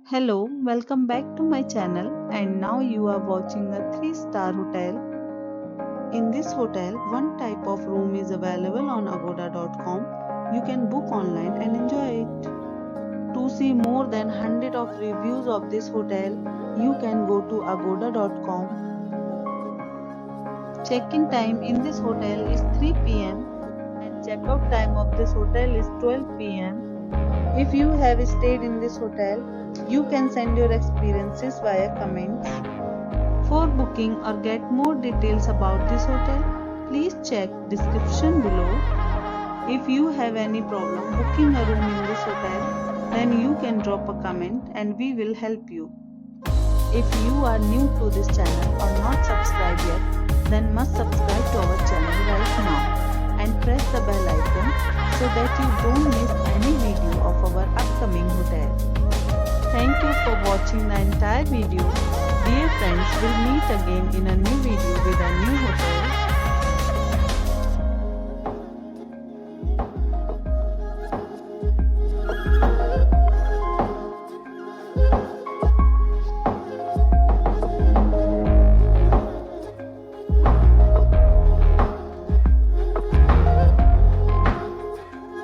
Hello, welcome back to my channel, and now you are watching a 3-star hotel. In this hotel, one type of room is available on agoda.com. You can book online and enjoy it. To see more than 100 of reviews of this hotel, you can go to agoda.com. Check-in time in this hotel is 3 p.m. and check-out time of this hotel is 12 p.m. If you have stayed in this hotel, you can send your experiences via comments. For booking or get more details about this hotel, please check description below. If you have any problem booking a room in this hotel, then you can drop a comment and we will help you. If you are new to this channel or not subscribed yet, then must subscribe to our channel right now and press the bell icon so that you don't miss any video of our upcoming hotel. Thank you for watching the entire video. Dear friends, we'll meet again in a new